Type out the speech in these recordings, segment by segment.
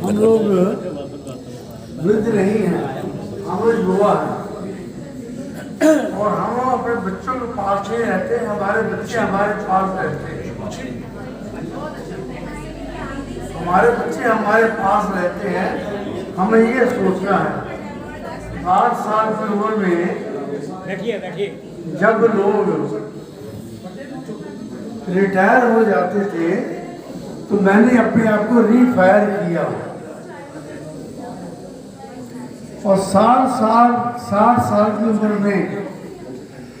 हम लोग वृद्ध नहीं हैं, हम लोग युवा हैं और हम लोग अपने बच्चों के पास नहीं रहते, हमारे बच्चे हमारे पास रहते हैं। हमारे बच्चे हमारे पास रहते हैं। हमें ये सोचना है 8 साल की उम्र में जब लोग रिटायर हो जाते थे तो मैंने अपने आप को रीफायर किया और 60 साल की उम्र में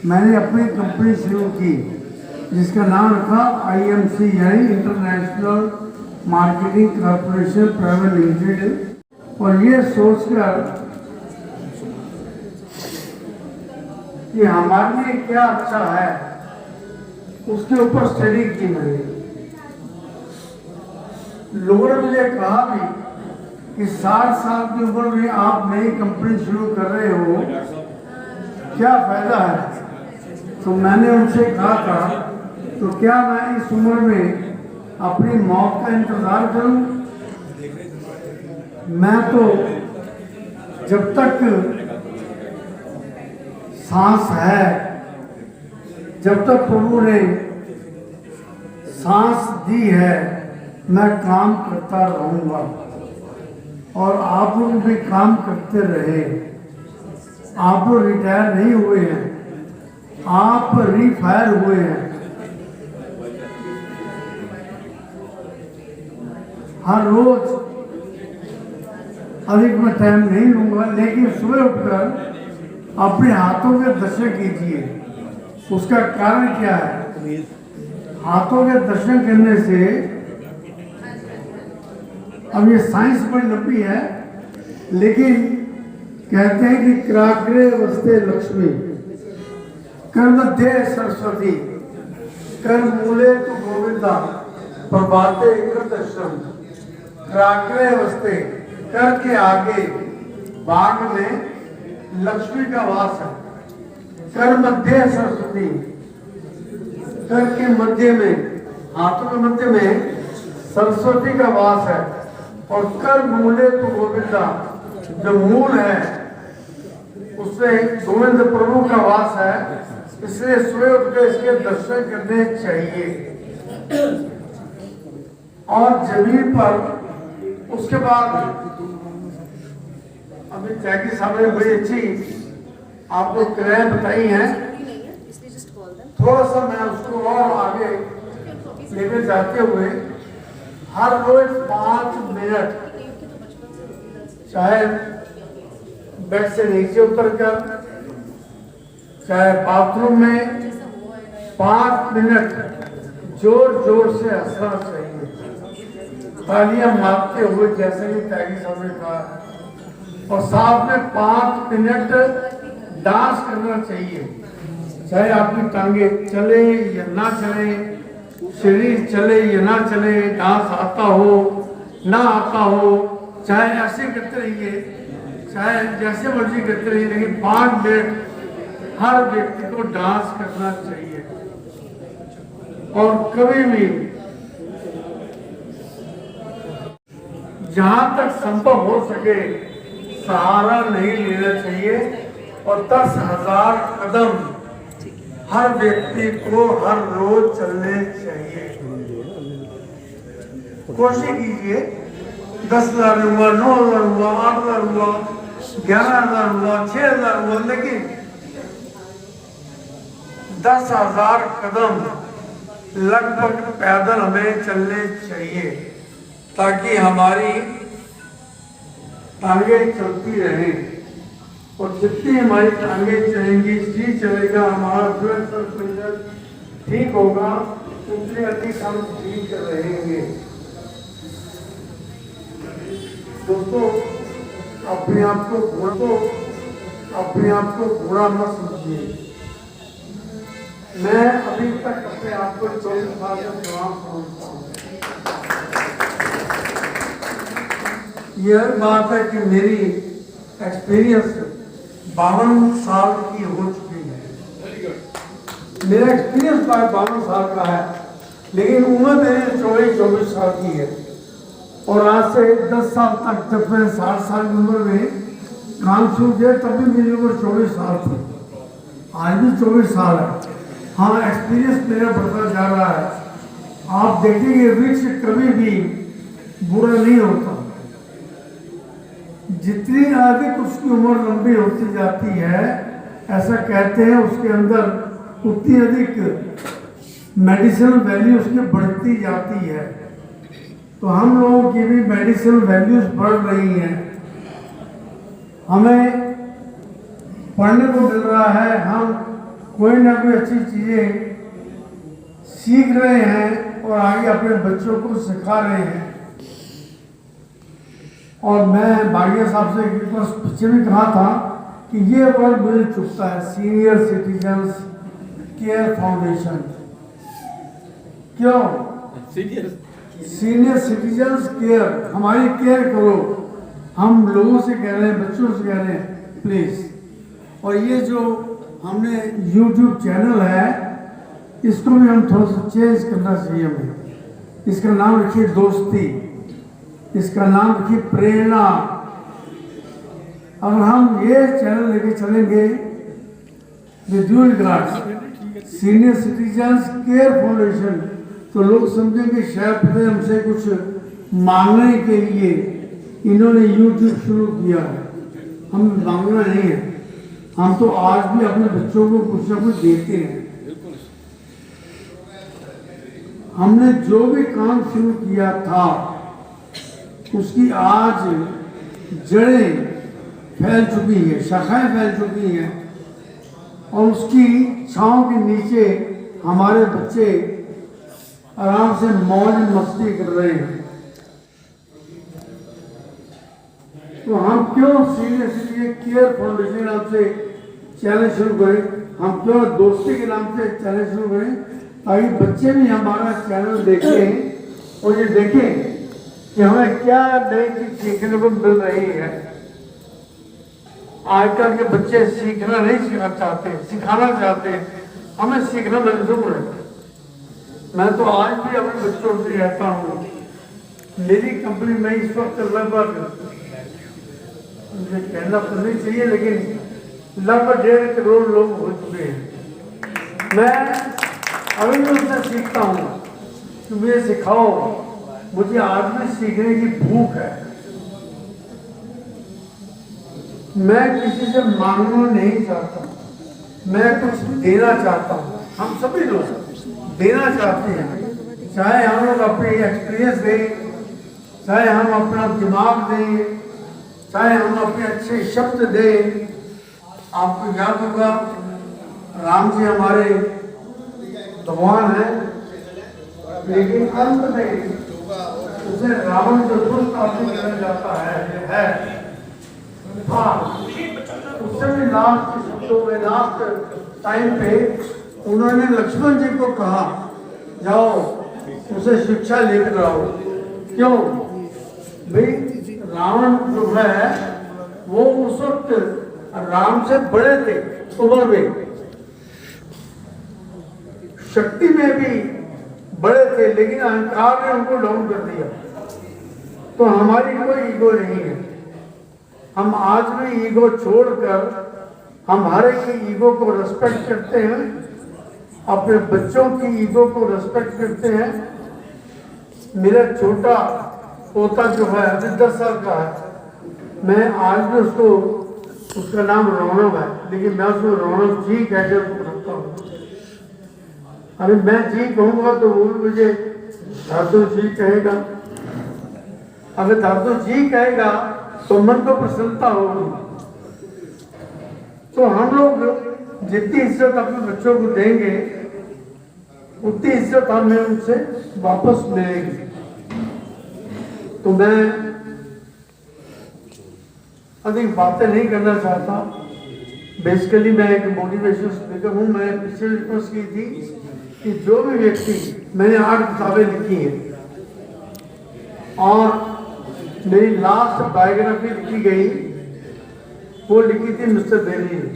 मैंने अपनी कंपनी शुरू की जिसका नाम रखा IMC यानी international marketing corporation private limited. और ये सोचकर कि हमारे लिए क्या अच्छा है उसके ऊपर स्टडी की मैंने। लोगों ने मुझे कहा भी कि 60 साल की उम्र में आप नई कंपनी शुरू कर रहे हो, क्या फायदा है। तो मैंने उनसे कहा था तो क्या मैं इस उम्र में अपनी मौत का इंतजार करूं। मैं तो जब तक सांस है, जब तक प्रभु ने सांस दी है, मैं काम करता रहूंगा और आप लोग भी काम करते रहे। आप लोग रिटायर नहीं हुए हैं, आप रीफायर हुए हैं। हर रोज अधिक में टाइम नहीं लूंगा, लेकिन सुबह उठकर अपने हाथों के दर्शन कीजिए। उसका कारण क्या है। हाथों के दर्शन करने से, अब ये साइंस बड़ी लंबी है लेकिन कहते हैं कि क्राग्रे वस्ते लक्ष्मी कर मध्य सरस्वती कर मूले तो गोविंदा प्रभाते कर दर्शन। क्राग्रे वस्ते कर के आगे बाग में लक्ष्मी का वास है। कर मध्य सरस्वती, कर के मध्य में, हाथों के मध्य में सरस्वती का वास है। और कर मूले तो गोविंदा, जो मूल है उसमें गोविंद प्रभु का वास है। इसलिए सुबह उठ के इसके दर्शन करने चाहिए। और जमीन पर उसके बाद अभी जैकी साहब ने बड़ी अच्छी आपको क्रियाएं बताई हैं, थोड़ा सा मैं उसको और आगे लेकर जाते हुए हर रोज 5 मिनट, चाहे बेड से नीचे उतरकर, चाहे बाथरूम में 5 मिनट जोर जोर से हंसना चाहिए, तालियां मारते हुए, जैसे कि त्यागी साहब ने कहा। और साथ में 5 मिनट डांस करना चाहिए, चाहे आपकी टांगे चले या ना चले, शरीर चले या ना चले, डांस आता हो ना आता हो, चाहे ऐसे करते रहिए, चाहे जैसे मर्जी करते रहिए, लेकिन 5 मिनट हर व्यक्ति को डांस करना चाहिए। और कभी भी जहां तक संभव हो सके सहारा नहीं लेना चाहिए और 10,000 कदम हर व्यक्ति को हर रोज चलने चाहिए। कोशिश कीजिए, 10,000 हुआ, 9,000 हुआ, 8,000 हुआ, 11,000 हुआ, 6,000 हुआ, लेकिन 10,000 कदम लगभग पैदल हमें चलने चाहिए ताकि हमारी टांगे चलती रहे। और जितनी हमारी टांगे चलेंगी, शरीर चलेगा, हमारा ब्लड सर्कुलेशन ठीक होगा, उतने अधिक हम ठीक रहेंगे। दोस्तों, अपने आप को बुरा मत समझिए। मैं अभी तक अपने आप को 24 साल का जवान समझता हूँ। यह बात है कि मेरी एक्सपीरियंस 52 साल की हो चुकी है। मेरा एक्सपीरियंस 52 साल का है, लेकिन उम्र मेरी 24 साल की है। और आज से 10 साल तक जब मैं 60 साल की उम्र में काम शुरू किया तब भी मेरी उम्र 24 साल थी, आज भी 24 साल है। हाँ, एक्सपीरियंस मेरा बढ़ता जा रहा है। आप देखेंगे वृक्ष कभी भी बुरा नहीं होता, जितनी अधिक उसकी उम्र लंबी होती जाती है, ऐसा कहते हैं उसके अंदर उतनी अधिक मेडिसिनल वैल्यू उसकी बढ़ती जाती है। तो हम लोगों की भी मेडिसिनल वैल्यूज बढ़ रही हैं, हमें पढ़ने को मिल रहा है, हम कोई ना कोई अच्छी चीज़ें सीख रहे हैं और आगे अपने बच्चों को सिखा रहे हैं। और मैं भाटिया साहब से एक बार पीछे भी कहा था कि ये वर्ड मुझे चुभता है, सीनियर सिटीजन्स केयर फाउंडेशन। क्यों सीनियर सिटीजन्स केयर? हमारी केयर करो, हम लोगों से कह रहे हैं, बच्चों से कह रहे हैं, प्लीज। और ये जो हमने YouTube चैनल है, इसको भी हम थोड़ा सा चेंज करना चाहिए हमें। इसका नाम रखिए दोस्ती, इसका नाम रखिए प्रेरणा। अगर हम ये चैनल लेके चलेंगे with due regards senior citizens care foundation, तो लोग समझेंगे शायद हमसे कुछ मांगने के लिए इन्होंने YouTube शुरू किया है। हम मांगना नहीं है, हम तो आज भी अपने बच्चों को कुछ ना कुछ देते हैं। हमने जो भी काम शुरू किया था उसकी आज जड़ें फैल चुकी है, शाखाएं फैल चुकी हैं, और उसकी छांव के नीचे हमारे बच्चे आराम से मौज मस्ती कर रहे हैं। तो हम क्यों सीनियर सिटीजन केयर फाउंडेशन के नाम से चैनल शुरू करें, हम क्यों दोस्ती के नाम से चैनल शुरू करें, ताकि बच्चे भी हमारा चैनल देखें और ये देखें कि हमें क्या नई चीज सीखने को मिल रही है। आजकल के बच्चे सीखना नहीं सीखना चाहते, सिखाना चाहते हैं, हमें सीखना मंजूर है। मैं तो आज भी अपने बच्चों से रहता हूँ। मेरी कंपनी में इस वक्त लगभग, मुझे कहना तो नहीं चाहिए, लेकिन लगभग 1.5 करोड़ लोग हो चुके हैं। मैं अभी भी उनसे सीखता हूँ कि मुझे सिखाओ, मुझे आज भी सीखने की भूख है। मैं किसी से मांगना नहीं चाहता, मैं कुछ देना चाहता हूँ। हम सभी लोग देना चाहते हैं, चाहे हम लोग अपनी एक्सपीरियंस दें, चाहे हम अपना दिमाग दें, चाहे हम अपने अच्छे शब्द दें। आपको याद होगा राम जी हमारे भगवान हैं, लेकिन अंत में उसे रावण जो दुष्ट आदमी कर जाता है उससे भी लास्ट के शब्दों में, लास्ट टाइम पे उन्होंने लक्ष्मण जी को कहा, जाओ उसे शिक्षा लेकर आओ। क्यों भाई, रावण जो है वो उस वक्त राम से बड़े थे उम्र में, शक्ति में भी बड़े थे, लेकिन अहंकार ने उनको डाउन कर दिया। तो हमारी कोई ईगो नहीं है, हम आज भी ईगो छोड़कर हम हर एक की ईगो को रेस्पेक्ट करते हैं, अपने बच्चों की ईगो को रेस्पेक्ट करते हैं। मेरा छोटा पोता जो है अभी 10 साल का है, मैं आज भी उसको, उसका नाम रौनक है, लेकिन मैं उसको रौनक जी कहकर रखता हूँ। अरे मैं जी कहूँगा तो वो मुझे दादू जी कहेगा, अगर दादू जी कहेगा तो मन को प्रसन्नता होगी। तो हम लोग जितनी इज्जत अपने बच्चों को देंगे उतनी इज्जत हमें उनसे वापस मिलेगी। तो मैं अधिक बातें नहीं करना चाहता। बेसिकली मैं एक मोटिवेशन स्पीकर हूँ। मैं पिछले रिक्वेस्ट की थी कि जो भी व्यक्ति, मैंने 8 किताबें लिखी हैं और मेरी लास्ट बायोग्राफी लिखी गई, वो लिखी थी मिस्टर बेली ने।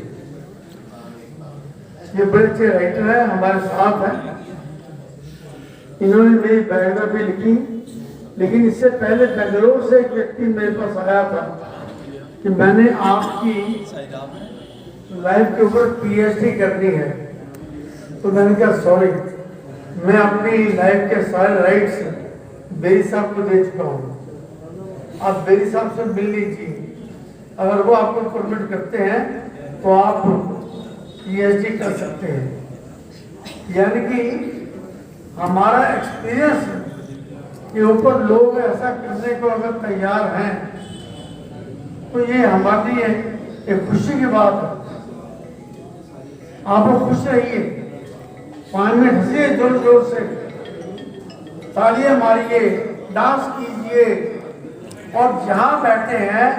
ये बड़े अच्छे राइटर है, हमारे साथ है। इन्होंने मेरी बायोग्राफी लिखी, लेकिन इससे पहले बेंगलोर से एक व्यक्ति मेरे पास आया था कि मैंने आपकी लाइफ के ऊपर पीएचडी करनी है। तो मैंने कहा सॉरी, मैं अपनी लाइफ के सारे राइट्स बेरी साहब को दे चुका हूँ। आप बेरी साहब से मिल लीजिए, अगर वो आपको परमिट करते हैं तो आप पीएचडी कर सकते हैं। यानी कि हमारा एक्सपीरियंस के ऊपर लोग ऐसा करने को अगर तैयार हैं तो ये हमारे लिए एक खुशी की बात है। आप लोग खुश रहिए, पानी में हंसिए, जोर जोर से तालियां मारिए, डांस कीजिए और जहां बैठे हैं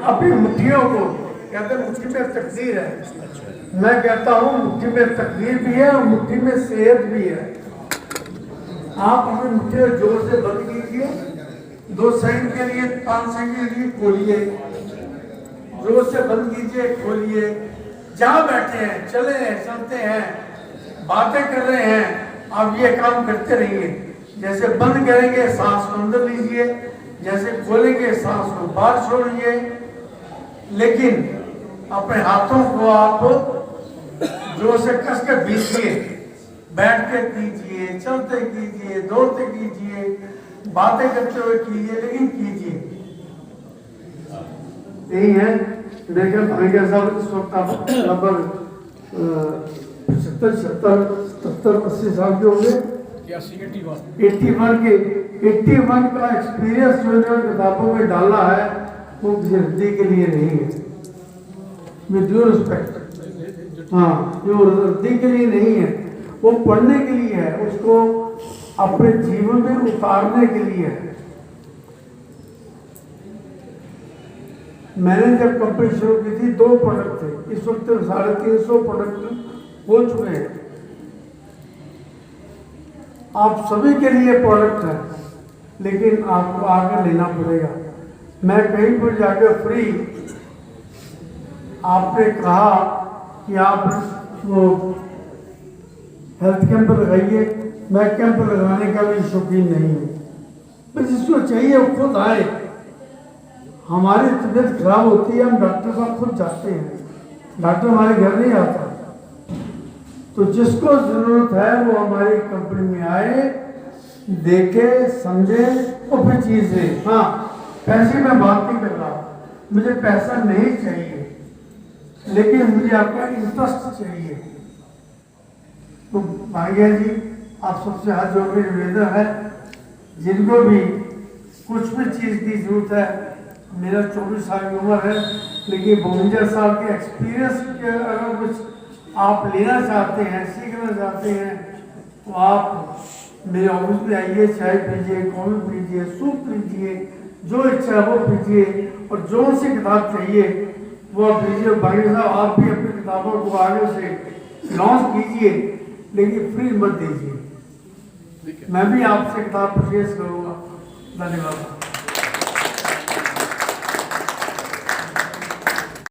अपनी मुट्ठियों को, कहते हैं मुट्ठी में तकदीर है, मैं कहता हूं मुट्ठी में तकदीर भी है और मुट्ठी में सेहत भी है। आप अपनी मुट्ठी जोर से बंद कीजिए, 2 सेकंड के लिए, 5 सेकंड के लिए खोलिए, जोर से बंद कीजिए, खोलिए। जहां बैठे हैं, चले हैं, चलते हैं, बातें कर रहे हैं, आप ये काम करते रहिए। जैसे बंद करेंगे सांस को अंदर लीजिए, जैसे खोलेंगे सांस को बाहर छोड़िए, लेकिन अपने हाथों को आप जोर से कस के भीजिए, बैठ के कीजिए, चलते कीजिए, दौड़ते कीजिए, बातें करते हुए कीजिए, लेकिन कीजिए। यही है। देखिए भाग्य साहब इस वक्त आप लगभग 70-80 साल के होंगे, 81 का एक्सपीरियंस जो किताबों में डाला है वो रद्दी के लिए नहीं है, विद ड्यू रिस्पेक्ट। हाँ, जो रद्दी के लिए नहीं है, वो पढ़ने के लिए है, उसको अपने जीवन में उतारने के लिए है। मैंने जब कंपनी शुरू की थी 2 प्रोडक्ट थे, इस वक्त 350 प्रोडक्ट हो चुके हैं। आप सभी के लिए प्रोडक्ट है, लेकिन आपको आगे लेना पड़ेगा। मैं कहीं पर जाकर फ्री, आपने कहा कि आप वो हेल्थ कैंप लगाइए, मैं कैंप लगाने का भी शौकीन नहीं हूँ। बस जिसको चाहिए वो खुद आए। हमारी तबीयत खराब होती है, हम डॉक्टर साहब खुद जाते हैं, डॉक्टर हमारे घर नहीं आता। तो जिसको जरूरत है वो हमारी कंपनी में आए, देखे, समझे और फिर चीज ले। हाँ, पैसे में बात नहीं कर रहा, मुझे पैसा नहीं चाहिए, लेकिन मुझे आपका इंटरेस्ट चाहिए। तो भाग्य जी, आप सबसे हाथ जोड़ के निवेदन है, जिनको भी कुछ भी चीज की जरूरत है, मेरा 24 साल की उम्र है, लेकिन 52 साल के एक्सपीरियंस के अगर कुछ आप लेना चाहते हैं, सीखना चाहते हैं, तो आप मेरे ऑफिस में आइए, चाय पीजिए, कॉफी पीजिए, सूप पीजिए, जो इच्छा है वो पीजिए, और जो सी किताब चाहिए वो आप पीजिए। भाई साहब, आप भी अपनी किताबों को आगे से लॉन्च कीजिए, लेकिन फ्री मत दीजिए। मैं भी आपसे किताब परचेज करूँगा। धन्यवाद।